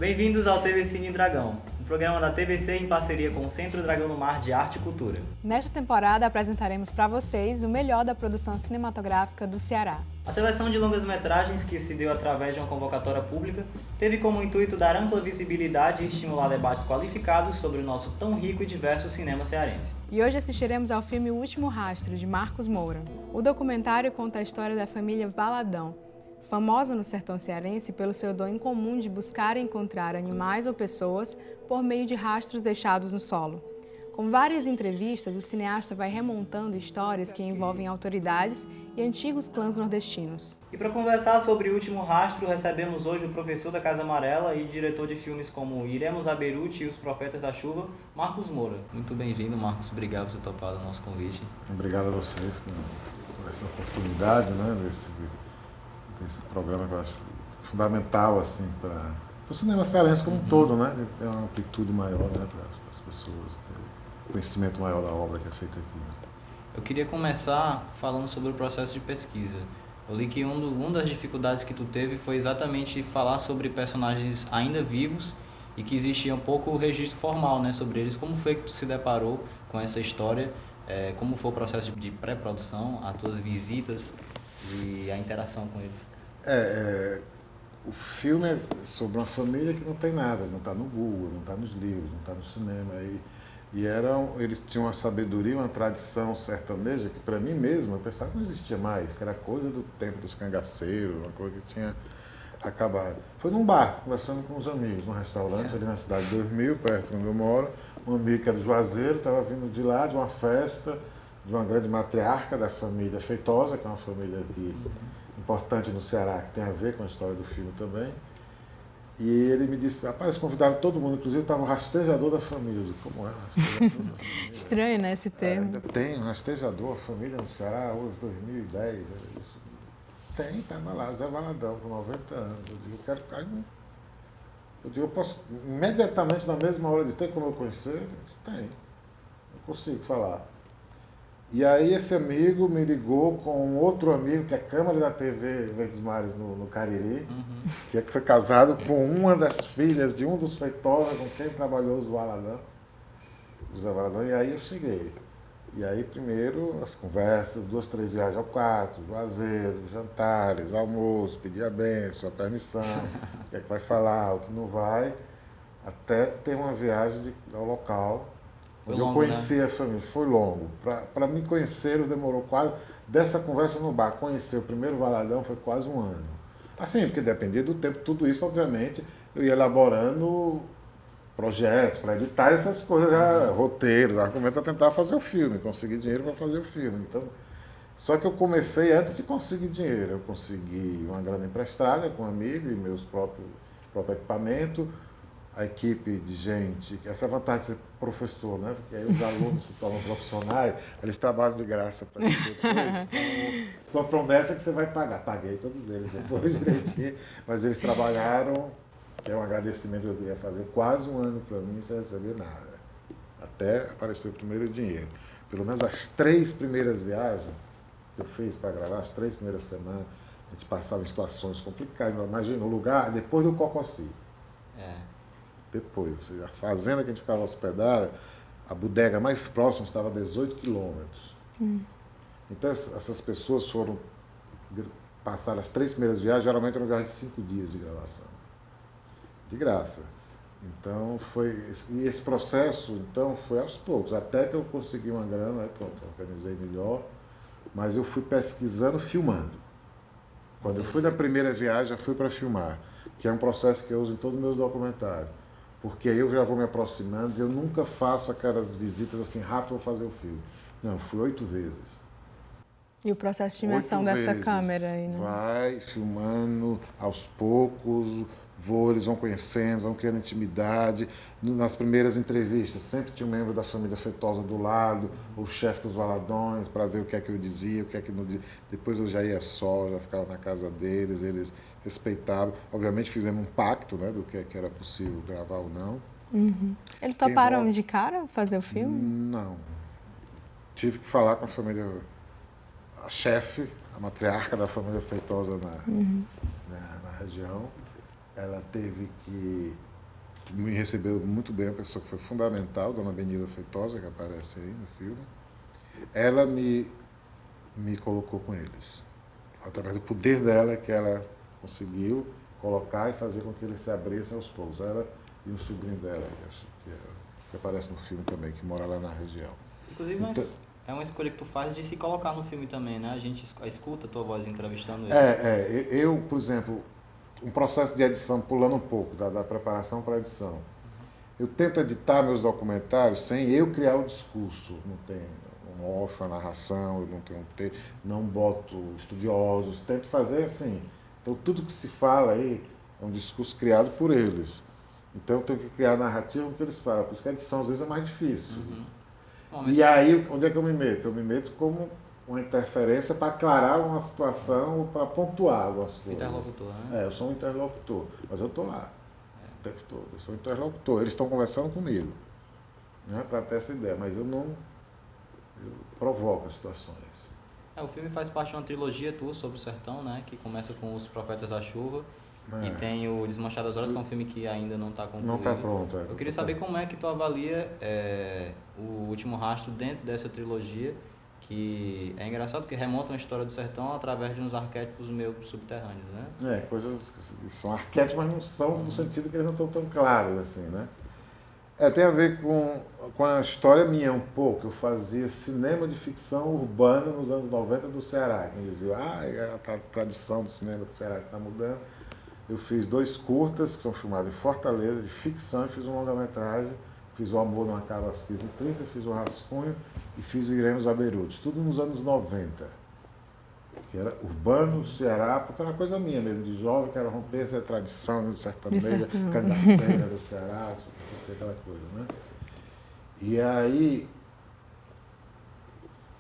Bem-vindos ao TV Cine Dragão, um programa da TVC em parceria com o Centro Dragão do Mar de Arte e Cultura. Nesta temporada apresentaremos para vocês o melhor da produção cinematográfica do Ceará. A seleção de longas-metragens, que se deu através de uma convocatória pública, teve como intuito dar ampla visibilidade e estimular debates qualificados sobre o nosso tão rico e diverso cinema cearense. E hoje assistiremos ao filme O Último Rastro, de Marcos Moura. O documentário conta a história da família Valadão, famosa no sertão cearense pelo seu dom incomum de buscar e encontrar animais ou pessoas por meio de rastros deixados no solo. Com várias entrevistas, o cineasta vai remontando histórias que envolvem autoridades e antigos clãs nordestinos. E para conversar sobre O Último Rastro, recebemos hoje o professor da Casa Amarela e diretor de filmes como Iremos a Beirute e Os Profetas da Chuva, Marcos Moura. Muito bem-vindo, Marcos. Obrigado por ter topado o nosso convite. Obrigado a vocês por essa oportunidade, né, desse programa que eu acho fundamental assim, para o cinema cearense como um todo, né? Ter uma amplitude maior, né, para as pessoas, ter um conhecimento maior da obra que é feita aqui. Né? Eu queria começar falando sobre o processo de pesquisa. Eu li que uma das dificuldades que tu teve foi exatamente falar sobre personagens ainda vivos e que existia um pouco o registro formal, né, sobre eles. Como foi que tu se deparou com essa história? Como foi o processo de pré-produção, as tuas visitas e a interação com eles? O filme é sobre uma família que não tem nada, não está no Google, não está nos livros, não está no cinema. Eles tinham uma sabedoria, uma tradição sertaneja que para mim mesmo, eu pensava que não existia mais, que era coisa do tempo dos cangaceiros, uma coisa que tinha acabado. Foi num bar, conversando com os amigos, num restaurante ali na cidade de 2000, perto de onde eu moro. Um amigo que era de Juazeiro, estava vindo de lá, de uma festa, de uma grande matriarca da família Feitosa, que é uma família aqui importante no Ceará, que tem a ver com a história do filme também. E ele me disse, rapaz, convidaram todo mundo, inclusive estava o rastejador da família. Eu disse, como é o rastejador da família? Estranho, né, esse termo? Ainda tem um rastejador, a família no Ceará, hoje, 2010. Eu disse, tem, tá lá, Zé Valadão, com 90 anos. Eu digo, eu quero ficar. Eu digo, eu posso, imediatamente na mesma hora, de tem como eu conhecer? Ele disse, tem, eu consigo falar. E aí esse amigo me ligou com outro amigo, que é câmera da TV Verdes Mares no Cariri, que foi casado com uma das filhas de um dos Feitosa com quem trabalhou o Zé Valadão, e aí eu cheguei. E aí primeiro as conversas, 2, 3 viagens ao quarto, Juazeiro, jantares, almoço, pedir a benção, a permissão, o que é que vai falar, o que não vai, até ter uma viagem ao local. Onde eu conheci a família, foi longo. Para me conhecer, demorou quase, dessa conversa no bar, conhecer o primeiro Valadão foi quase um ano. Assim, porque dependia do tempo, tudo isso, obviamente, eu ia elaborando projetos para editar essas coisas, roteiros, argumentos, para tentar fazer o filme, conseguir dinheiro para fazer o filme. Então, só que eu comecei antes de conseguir dinheiro. Eu consegui uma grana emprestada com um amigo e meus próprio equipamento, a equipe de gente, essa é a vantagem de ser professor, né? Porque aí os alunos se tornam profissionais, eles trabalham de graça para você depois, com a promessa que você vai pagar. Paguei todos eles depois direitinho, mas eles trabalharam, que é um agradecimento que eu ia fazer, quase um ano para mim sem receber nada, até aparecer o primeiro dinheiro. Pelo menos as 3 primeiras viagens que eu fiz para gravar, as 3 primeiras semanas, a gente passava em situações complicadas. Imagina o lugar depois do Cococi. Depois, ou seja, a fazenda que a gente ficava hospedada, a bodega mais próxima estava a 18 quilômetros. Então essas pessoas foram passar as 3 primeiras viagens, geralmente era uma viagem de 5 dias de gravação. De graça. Então e esse processo então foi aos poucos, até que eu consegui uma grana, aí pronto, organizei melhor, mas eu fui pesquisando, filmando. Quando eu fui na primeira viagem, já fui para filmar, que é um processo que eu uso em todos os meus documentários. Porque aí eu já vou me aproximando e eu nunca faço aquelas visitas assim, rápido vou fazer o filme. Não, eu fui 8 vezes. E o processo de imersão dessa câmera aí, né? Vai filmando aos poucos, eles vão conhecendo, vão criando intimidade. Nas primeiras entrevistas, sempre tinha um membro da família Feitosa do lado, o chefe dos Valadões, para ver o que é que eu dizia, o que é que não dizia. Depois eu já ia só, já ficava na casa deles, eles respeitavam. Obviamente fizemos um pacto, né, do que é que era possível gravar ou não. Eles toparam de cara fazer o filme? Não. Tive que falar com a família, a chefe, a matriarca da família Feitosa na região. Ela teve que me recebeu muito bem, uma pessoa que foi fundamental, Dona Benilda Feitosa, que aparece aí no filme. Ela me colocou com eles. Através do poder dela que ela conseguiu colocar e fazer com que eles se abrissem aos poucos. Ela e o sobrinho dela, que aparece no filme também, que mora lá na região. Inclusive, então, é uma escolha que tu faz de se colocar no filme também, né? A gente escuta a tua voz entrevistando eles. Eu, por exemplo, um processo de edição, pulando um pouco, da preparação para a edição. Eu tento editar meus documentários sem eu criar o discurso. Não tem um off, uma narração, eu não tenho não boto estudiosos, tento fazer assim. Então tudo que se fala aí é um discurso criado por eles. Então eu tenho que criar a narrativa com o que eles falam. Por isso que a edição às vezes é mais difícil. E aí, onde é que eu me meto? Eu me meto como uma interferência para aclarar uma situação ou para pontuar algumas coisas. Interlocutor, né? Eu sou um interlocutor, mas eu estou lá o tempo todo. Eu sou um interlocutor. Eles estão conversando comigo, né, para ter essa ideia, mas eu provoco as situações. O filme faz parte de uma trilogia tua sobre o sertão, né? Que começa com Os Profetas da Chuva. E tem o Desmanchar das Horas, que é um filme que ainda não está concluído. Não está pronto. Eu queria saber como é que tu avalia o Último Rastro dentro dessa trilogia, que é engraçado porque remonta uma história do sertão através de uns arquétipos meio subterrâneos, né? Coisas que são arquétipos, mas não são no sentido que eles não estão tão claros assim, né? Tem a ver com a história minha um pouco. Eu fazia cinema de ficção urbana nos anos 90 do Ceará. Quem dizia, é a tradição do cinema do Ceará que está mudando. Eu fiz 2 curtas, que são filmados em Fortaleza, de ficção, e fiz um longa-metragem. Fiz O Amor Não Acaba às 15h30, fiz O Rascunho e fiz o Iremos Aberudes. Tudo nos anos 90. Que era urbano, Ceará, porque era uma coisa minha mesmo, de jovem, que era romper essa tradição de sertaneja, cangaceira do Ceará, aquela coisa, né? E aí,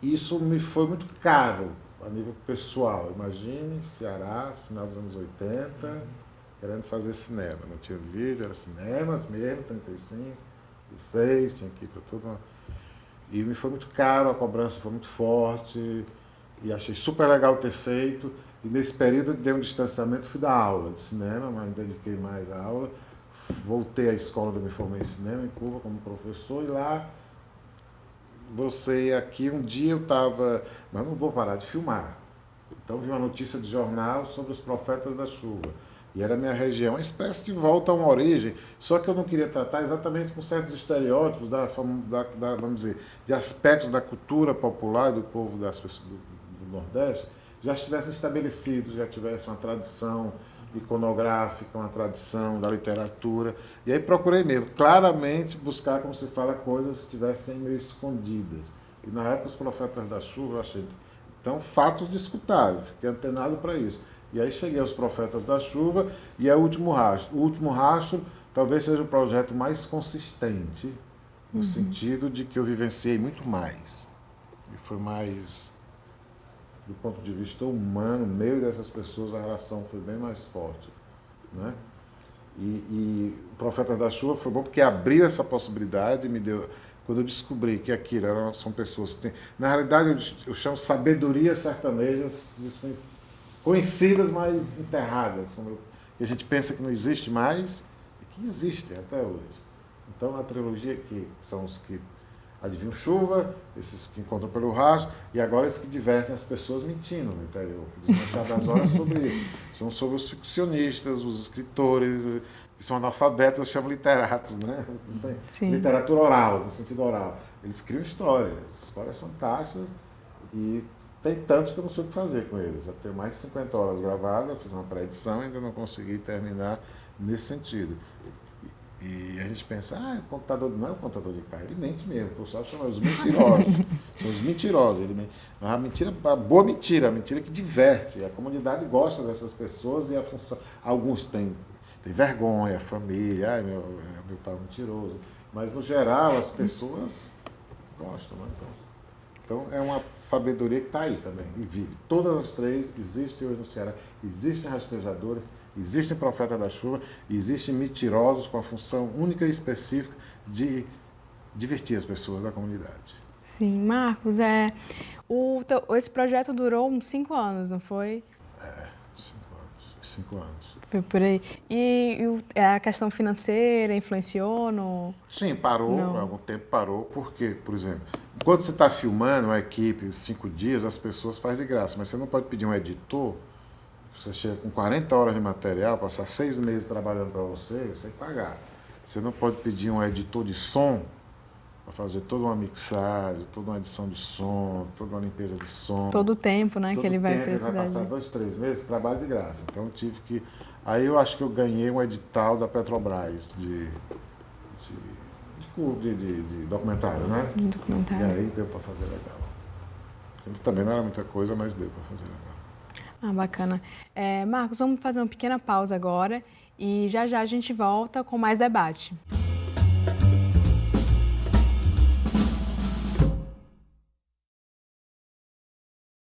isso me foi muito caro a nível pessoal. Imagine, Ceará, final dos anos 80, querendo fazer cinema. Não tinha vídeo, era cinema mesmo, 35, 16, tinha que ir para tudo. E me foi muito caro, a cobrança foi muito forte, e achei super legal ter feito. E nesse período dei um distanciamento, fui dar aula de cinema, mas me dediquei mais à aula. Voltei à escola onde eu me formei em cinema, em Cuba, como professor, e lá aqui um dia eu estava, mas não vou parar de filmar. Então vi uma notícia de jornal sobre os Profetas da Chuva. E era a minha região, uma espécie de volta a uma origem, só que eu não queria tratar exatamente com certos estereótipos vamos dizer, de aspectos da cultura popular do povo das pessoas do Nordeste, já estivessem estabelecidos, já tivessem uma tradição iconográfica, uma tradição da literatura. E aí procurei mesmo, claramente, buscar, como se fala, coisas que estivessem meio escondidas. E na época, Os Profetas da Chuva, eu achei, então, fatos discutáveis, fiquei antenado para isso. E aí cheguei aos Profetas da Chuva e é O Último Rastro. O Último Rastro talvez seja o projeto mais consistente, no sentido de que eu vivenciei muito mais. E foi mais, do ponto de vista humano, no meio dessas pessoas, a relação foi bem mais forte, né? E o Profeta da Chuva foi bom porque abriu essa possibilidade, me deu, quando eu descobri que aquilo são pessoas que têm, na realidade eu chamo sabedoria sertanejas conhecidas, mas enterradas, que a gente pensa que não existe mais e que existem até hoje. Então a trilogia que são os que adivinham chuva, esses que encontram pelo rastro, e agora esses que divertem as pessoas mentindo no interior. Desmanchar das Horas sobre isso. São sobre os ficcionistas, os escritores, que são analfabetos, eu chamo literatos, né? Sim. Literatura oral, no sentido oral. Eles criam histórias fantásticas, e tem tantos que eu não sei o que fazer com eles. Já tenho mais de 50 horas gravadas, fiz uma pré-edição e ainda não consegui terminar nesse sentido. E a gente pensa, o contador não é o contador de carro, ele mente mesmo, o pessoal chama os mentirosos. São os mentirosos. Mas a mentira, a boa mentira, a mentira que diverte. A comunidade gosta dessas pessoas e a função. Alguns têm vergonha, família, meu pai é mentiroso. Mas no geral as pessoas gostam, né? Então é uma sabedoria que está aí também, e vive. Todas as três existem hoje no Ceará, existem rastejadores, existem profetas da chuva, existem mentirosos com a função única e específica de divertir as pessoas da comunidade. Sim, Marcos, esse projeto durou uns 5 anos, não foi? 5 anos. 5 anos. Foi por aí. E a questão financeira influenciou no... Sim, parou, Não. há algum tempo parou, porque, por exemplo, enquanto você está filmando uma equipe 5 dias, as pessoas fazem de graça, mas você não pode pedir um editor, você chega com 40 horas de material, passar 6 meses trabalhando para você tem que pagar. Você não pode pedir um editor de som para fazer toda uma mixagem, toda uma edição de som, toda uma limpeza de som. Todo o tempo, né, Todo que ele vai tempo, precisar Ele vai passar de... 2, 3 meses, trabalho de graça. Então eu tive que... Aí eu acho que eu ganhei um edital da Petrobras de documentário, né? De documentário. E aí deu para fazer legal. Também não era muita coisa, mas deu para fazer legal. Ah, bacana. Marcos, vamos fazer uma pequena pausa agora e já já a gente volta com mais debate.